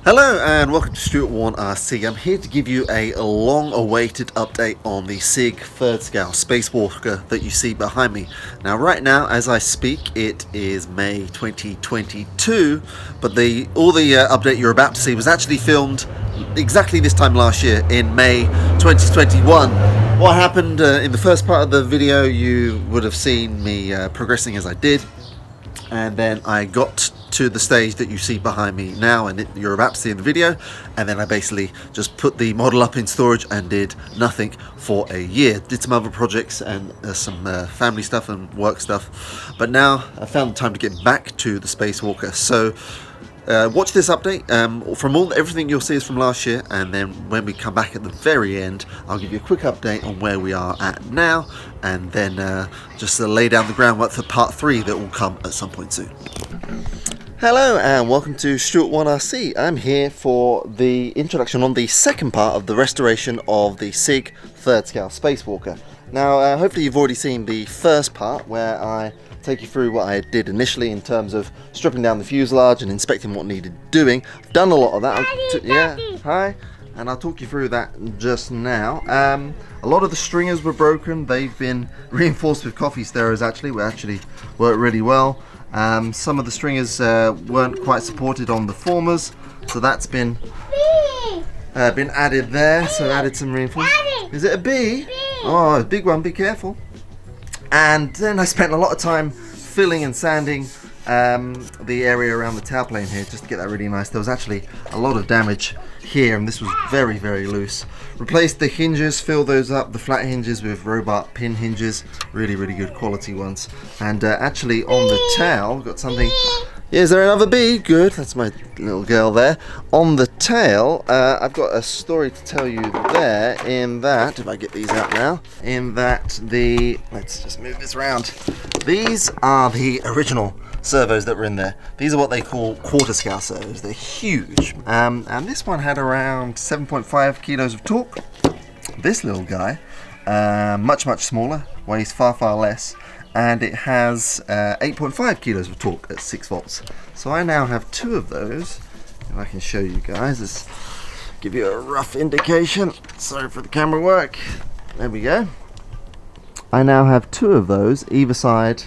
Hello and welcome to Stuart Warne RC. I'm here to give you a long-awaited update on the SIG 3rd scale Spacewalker that you see behind me. Now right now as I speak it is May 2022, but all the update you're about to see was actually filmed exactly this time last year in May 2021. What happened in the first part of the video, you would have seen me progressing as I did, and then I got to the stage that you see behind me now and you're about to see in the video, and then I basically just put the model up in storage and did nothing for a year. Did some other projects and some family stuff and work stuff, but now I found the time to get back to the Spacewalker. So watch this update. From everything you'll see is from last year, and then when we come back at the very end I'll give you a quick update on where we are at now, and then just lay down the groundwork for part 3 that will come at some point soon. Hello and welcome to Stuart Warne RC. I'm here for the introduction on the second part of the restoration of the SIG 3rd scale Spacewalker. Now hopefully you've already seen the first part where I take you through what I did initially in terms of stripping down the fuselage and inspecting what needed doing. I've done a lot of that. Daddy. Hi. And I'll talk you through that just now. A lot of the stringers were broken. They've been reinforced with coffee stirrers which actually work really well. Some of the stringers weren't quite supported on the formers, so that's been added there. So added some reinforcement. Is it a bee? Oh, a big one, be careful. And then I spent a lot of time filling and sanding the area around the tailplane here just to get that really nice. There was actually a lot of damage here and this was very, very loose. Replaced the hinges, filled those up, the flat hinges with robot pin hinges, really, really good quality ones. And actually on the tail, got something. Yeah, is there another bee? Good, that's my little girl there. On the tail, I've got a story to tell you there, in that, if I get these out now, in that let's just move this around. These are the original servos that were in there. These are what they call quarter scale servos. They're huge. And this one had around 7.5 kilos of torque. This little guy, much, much smaller, weighs far, far less. And it has 8.5 kilos of torque at 6 volts. So I now have 2 of those. If I can show you guys, let's give you a rough indication. Sorry for the camera work. There we go. I now have 2 of those either side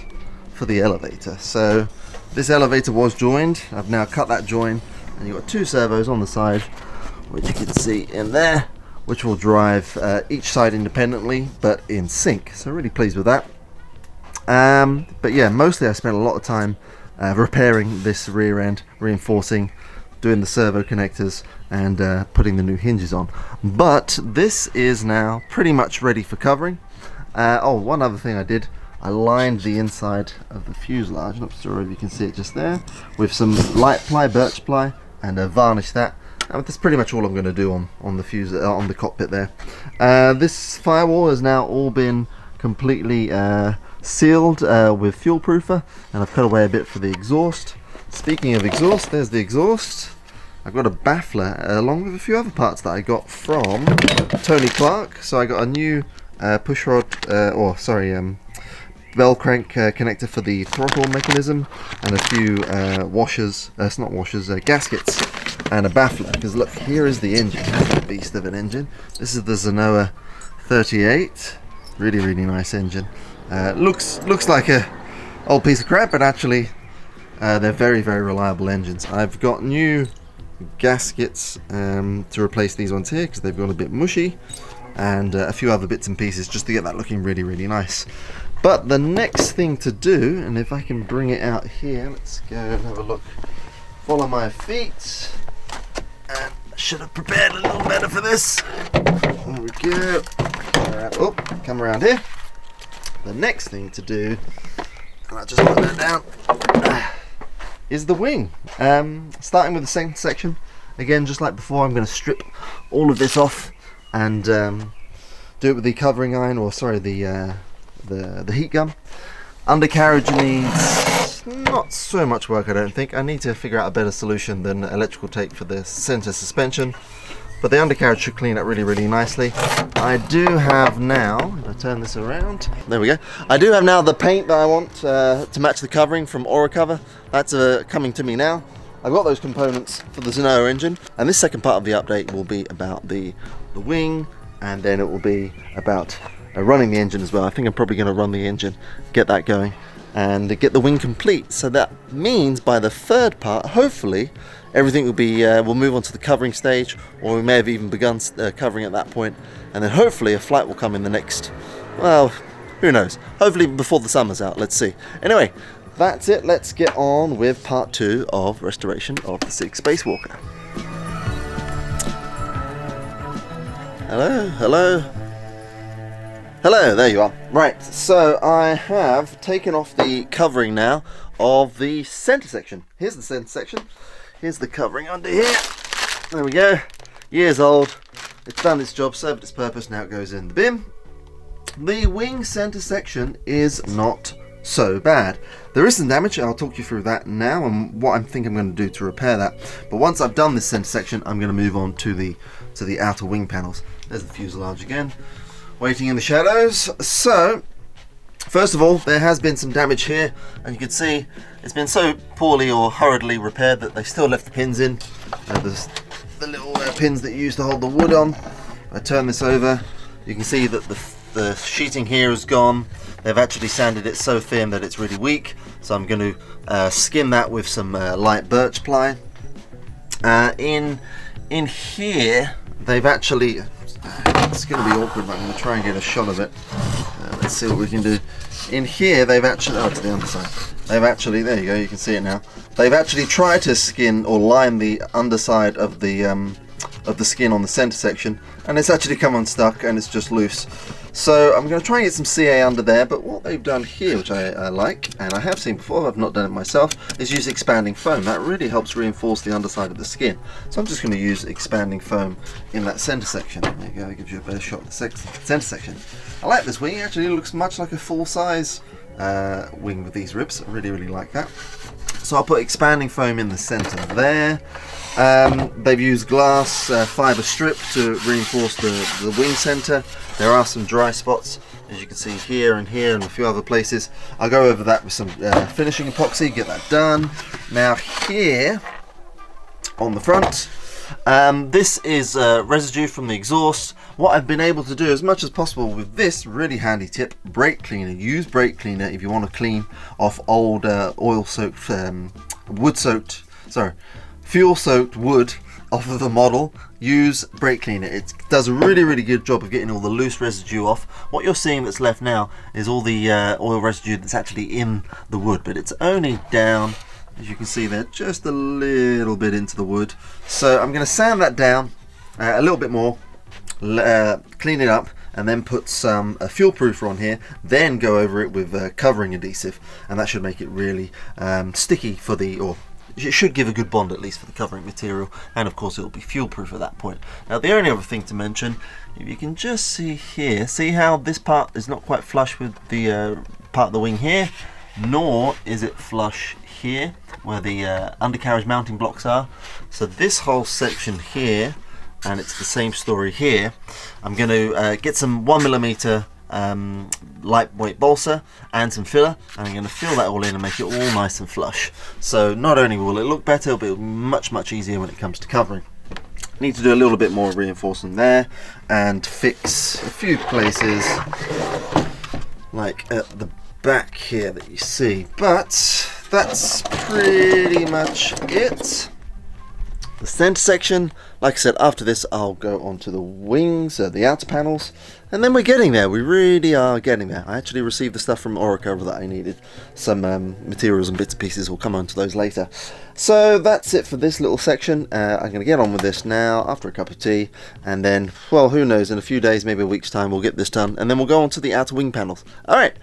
for the elevator. So this elevator was joined. I've now cut that join, and you've got 2 servos on the side, which you can see in there, which will drive each side independently but in sync. So really pleased with that. But yeah, mostly I spent a lot of time repairing this rear end, reinforcing, doing the servo connectors, and putting the new hinges on. But this is now pretty much ready for covering. Oh, one other thing I did, I lined the inside of the fuselage, not sure if you can see it just there, with some light ply, birch ply, and varnish that. And that's pretty much all I'm going to do on the cockpit there. This firewall has now all been completely sealed with fuel proofer, and I've cut away a bit for the exhaust. Speaking of exhaust, there's the exhaust. I've got a baffler along with a few other parts that I got from Tony Clark. So I got a new push rod, bell crank connector for the throttle mechanism, and a few washers, not washers, gaskets, and a baffler. Because look, here is the engine. That's a beast of an engine. This is the Zenoa 38. Really, really nice engine. Looks like a old piece of crap, but actually they're very, very reliable engines. I've got new gaskets to replace these ones here because they've gone a bit mushy, and a few other bits and pieces just to get that looking really, really nice. But the next thing to do, and if I can bring it out here, let's go and have a look. Follow my feet. And I should have prepared a little better for this. There we go. Oh, come around here. The next thing to do, and I'll just put that down, is the wing. Starting with the second section. Again, just like before, I'm going to strip all of this off and do it with the covering iron, or sorry, the heat gun. Undercarriage needs not so much work, I don't think. I need to figure out a better solution than electrical tape for the center suspension. But the undercarriage should clean up really, really nicely. I do have now, if I turn this around, there we go. I do have now the paint that I want to match the covering from Aura Cover. That's coming to me now. I've got those components for the Zenoa engine, and this second part of the update will be about the wing, and then it will be about running the engine as well. I think I'm probably going to run the engine, get that going, and get the wing complete. So that means by the third part, hopefully, everything will be, we'll move on to the covering stage, or we may have even begun covering at that point, and then hopefully a flight will come in the next, well, who knows, hopefully before the summer's out, let's see. Anyway, that's it, let's get on with part 2 of restoration of the SIG Spacewalker. Hello, hello. Hello, there you are. Right, so I have taken off the covering now of the centre section. Here's the centre section. Here's the covering under here. There we go. Years old. It's done its job, served its purpose, now it goes in the bin. The wing centre section is not so bad. There is some damage, I'll talk you through that now and what I think I'm going to do to repair that. But once I've done this centre section, I'm going to move on to the outer wing panels. There's the fuselage again, waiting in the shadows. So, first of all, there has been some damage here, and you can see it's been so poorly or hurriedly repaired that they still left the pins in. There's the little pins that you use to hold the wood on. I turn this over, you can see that the sheeting here is gone. They've actually sanded it so thin that it's really weak, so I'm going to skim that with some light birch ply. In here, they've actually, it's going to be awkward, but I'm going to try and get a shot of it. Let's see what we can do. In here, they've actually, oh, to the underside. They've actually, there you go, you can see it now. They've actually tried to skin or line the underside of the skin on the center section, and it's actually come unstuck and it's just loose. So I'm going to try and get some CA under there, but what they've done here, which I like, and I have seen before, I've not done it myself, is use expanding foam. That really helps reinforce the underside of the skin. So I'm just going to use expanding foam in that center section. There you go, it gives you a better shot of the center section. I like this wing, it actually looks much like a full-size wing with these ribs. I really, really like that. So I'll put expanding foam in the center there. They've used glass fibre strip to reinforce the wing center. There are some dry spots, as you can see here and a few other places. I'll go over that with some finishing epoxy, get that done. Now here on the front, this is residue from the exhaust. What I've been able to do as much as possible with this really handy tip, brake cleaner. Use brake cleaner if you want to clean off old oil-soaked, fuel-soaked wood off of the model. Use brake cleaner. It does a really, really good job of getting all the loose residue off. What you're seeing that's left now is all the oil residue that's actually in the wood, but it's only down, as you can see there, just a little bit into the wood. So I'm going to sand that down a little bit more, clean it up, and then put some fuel proofer on here, then go over it with covering adhesive, and that should make it really sticky for it should give a good bond at least for the covering material, and of course it will be fuel proof at that point. Now the only other thing to mention, if you can just see here, see how this part is not quite flush with the part of the wing here, nor is it flush here where the undercarriage mounting blocks are. So this whole section here, and it's the same story here, I'm going to get some 1mm lightweight balsa and some filler, and I'm going to fill that all in and make it all nice and flush. So not only will it look better, but it'll be much easier when it comes to covering. Need to do a little bit more reinforcing there and fix a few places like at the back here that you see, but that's pretty much it. The center section, like I said, after this I'll go on to the wings, the outer panels, and then we're getting there. We really are getting there. I actually received the stuff from Orica that I needed. Some materials and bits and pieces, will come on to those later. So that's it for this little section. I'm going to get on with this now after a cup of tea, and then, well, who knows, in a few days, maybe a week's time, we'll get this done, and then we'll go on to the outer wing panels. Alright,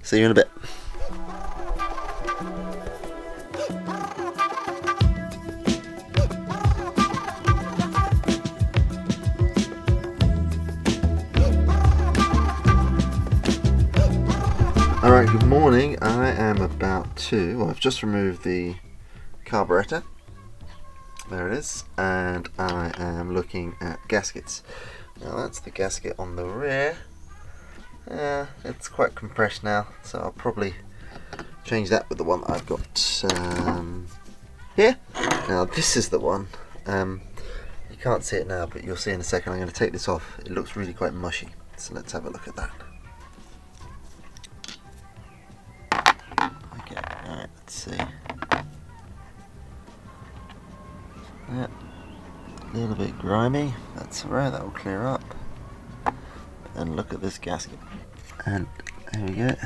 see you in a bit. Alright, good morning. I am about to, well, I've just removed the carburetor. There it is. And I am looking at gaskets. Now that's the gasket on the rear. It's quite compressed now, so I'll probably change that with the one that I've got here. Now this is the one. You can't see it now, but you'll see in a second. I'm going to take this off. It looks really quite mushy. So let's have a look at that. Okay, alright, let's see. Yeah, a little bit grimy. That's alright, that will clear up. And look at this gasket. And there we go.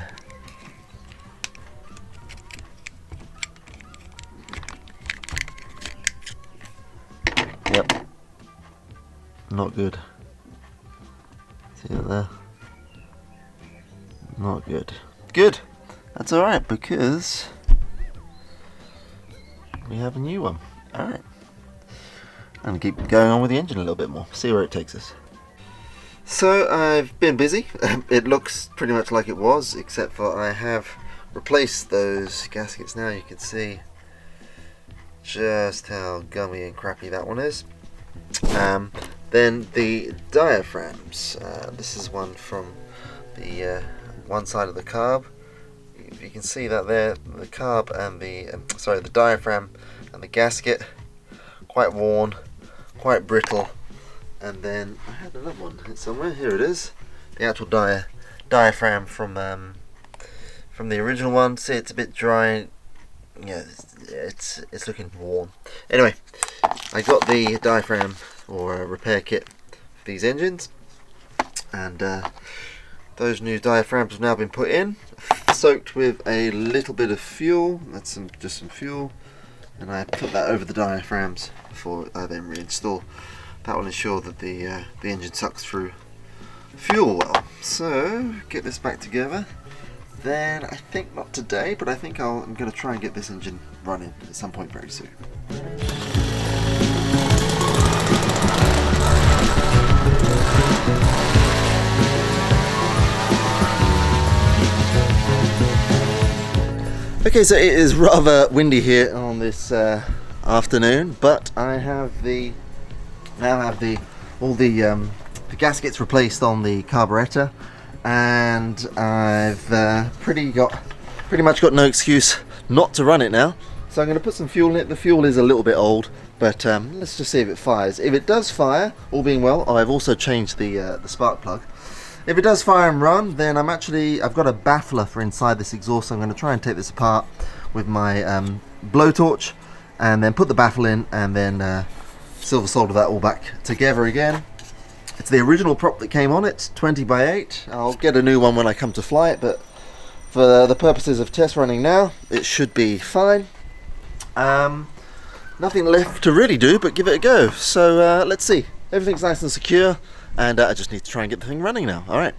Yep. Not good. See it there? Not good. Good! That's alright because we have a new one. Alright. And keep going on with the engine a little bit more. See where it takes us. So I've been busy. It looks pretty much like it was, except for I have replaced those gaskets. Now you can see just how gummy and crappy that one is. Then the diaphragms. This is one from the one side of the carb. If you can see that there, the carb and the diaphragm and the gasket, quite worn, quite brittle. And then I had another one somewhere. Here it is. The actual diaphragm from the original one. See, it's a bit dry. Yeah, it's looking worn. Anyway, I got the diaphragm or repair kit for these engines, and those new diaphragms have now been put in, soaked with a little bit of fuel. That's just some fuel, and I put that over the diaphragms before I then reinstall. That will ensure that the engine sucks through fuel well. So get this back together. Then I think not today, but I think I'm going to try and get this engine running at some point very soon. Okay, so it is rather windy here on this afternoon, but I now have all the gaskets replaced on the carburetor, and I've pretty much got no excuse not to run it now. So I'm going to put some fuel in it. The fuel is a little bit old, but let's just see if it fires. If it does fire, all being well, I've also changed the spark plug. If it does fire and run, then I've got a baffler for inside this exhaust. So I'm going to try and take this apart with my blowtorch, and then put the baffle in, and then silver solder that all back together again. It's the original prop that came on it, 20 by 8. I'll get a new one when I come to fly it, but for the purposes of test running now, it should be fine. Nothing left to really do but give it a go. So let's see. Everything's nice and secure, and I just need to try and get the thing running now. Alright.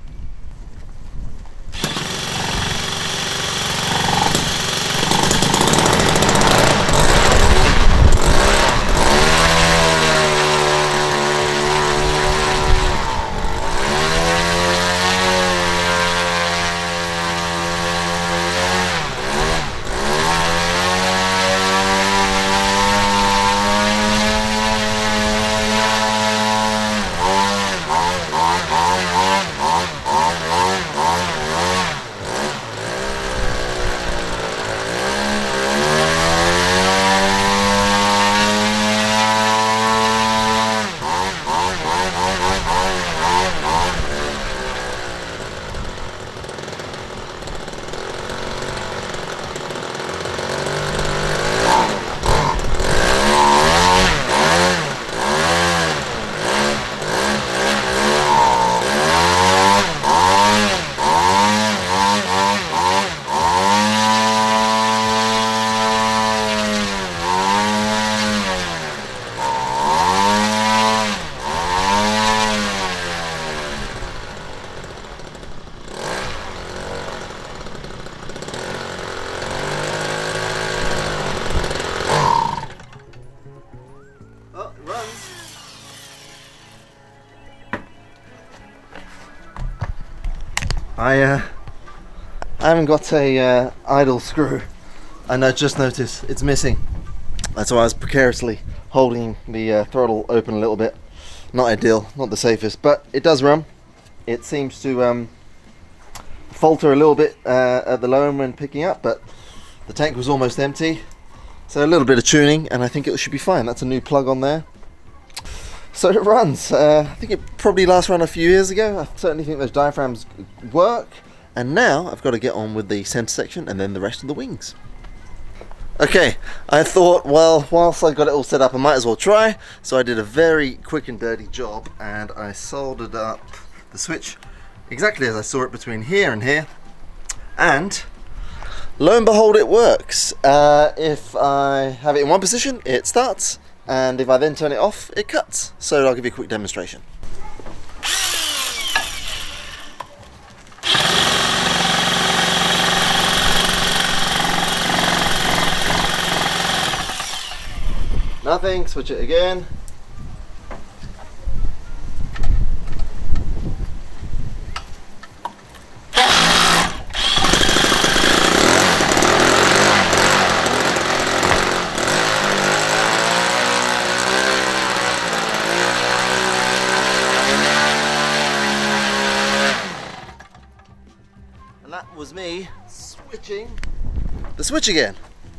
I haven't got a idle screw, and I just noticed it's missing. That's why I was precariously holding the throttle open a little bit. Not ideal, not the safest, but it does run. It seems to falter a little bit at the low end when picking up, but the tank was almost empty. So a little bit of tuning and I think it should be fine. That's a new plug on there. So it runs. I think it probably last run a few years ago. I certainly think those diaphragms work. And now I've got to get on with the centre section and then the rest of the wings. Okay, I thought, well, whilst I got it all set up, I might as well try. So I did a very quick and dirty job and I soldered up the switch exactly as I saw it between here and here. And lo and behold, it works. If I have it in one position, it starts. And if I then turn it off, it cuts. So I'll give you a quick demonstration. Nothing, switch it again. And that was me switching the switch again.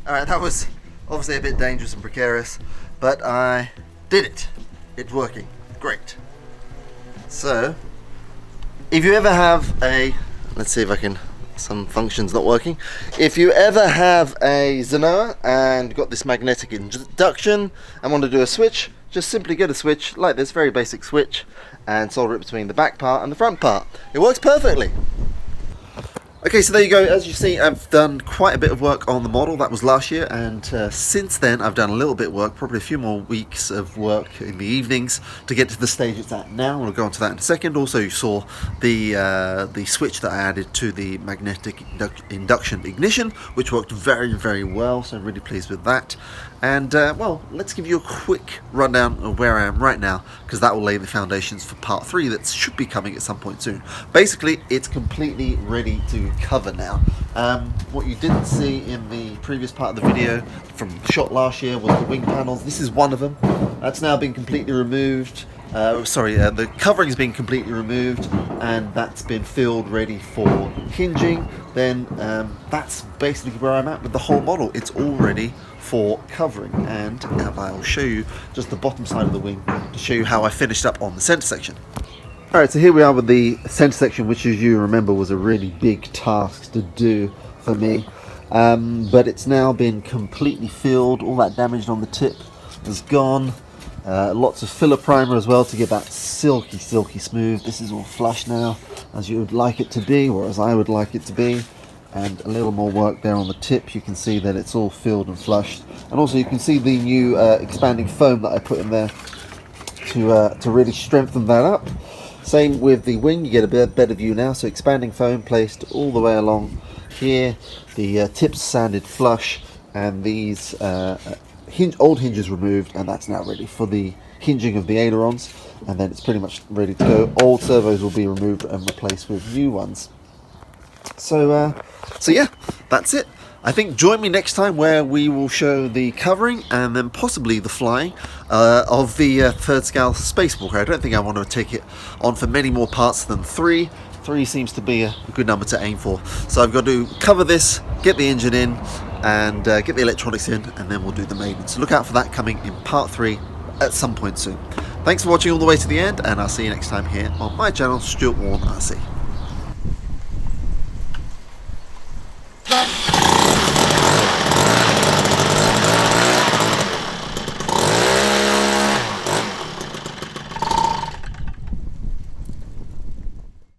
Alright, that was obviously a bit dangerous and precarious, but I did it. It's working. Great. So, if you ever have a, let's see if I can, some function's not working. If you ever have a Zenoa and got this magnetic induction and want to do a switch, just simply get a switch like this, very basic switch, and solder it between the back part and the front part. It works perfectly. Okay, so there you go. As you see, I've done quite a bit of work on the model. That was last year, and since then I've done a little bit of work, probably a few more weeks of work in the evenings to get to the stage it's at now. We'll go on to that in a second. Also, you saw the switch that I added to the magnetic induction ignition, which worked very, very well, so I'm really pleased with that. And well, let's give you a quick rundown of where I am right now, because that will lay the foundations for part 3 that should be coming at some point soon. Basically, it's completely ready to cover now. What you didn't see in the previous part of the video from the shot last year was the wing panels. This is one of them. That's now been completely removed. The covering's been completely removed and that's been filled ready for hinging. Then that's basically where I'm at with the whole model. It's all ready for covering, and I'll show you just the bottom side of the wing to show you how I finished up on the centre section. Alright, so here we are with the centre section, which, as you remember, was a really big task to do for me. But it's now been completely filled. All that damage on the tip is gone. Lots of filler primer as well to get that silky smooth. This is all flush now, as you would like it to be, or as I would like it to be. And a little more work there on the tip. You can see that it's all filled and flushed. And also you can see the new expanding foam that I put in there to really strengthen that up. Same with the wing, you get a better view now. So expanding foam placed all the way along here. The tips sanded flush, and these old hinges removed, and that's now ready for the hinging of the ailerons. And then it's pretty much ready to go. Old servos will be removed and replaced with new ones. So yeah, that's it. I think join me next time where we will show the covering and then possibly the flying of the third scale Spacewalker. I don't think I want to take it on for many more parts than 3. 3 seems to be a good number to aim for. So I've got to cover this, get the engine in, and get the electronics in, and then we'll do the maintenance. So look out for that coming in part 3 at some point soon. Thanks for watching all the way to the end, and I'll see you next time here on my channel, Stuart Warne RC.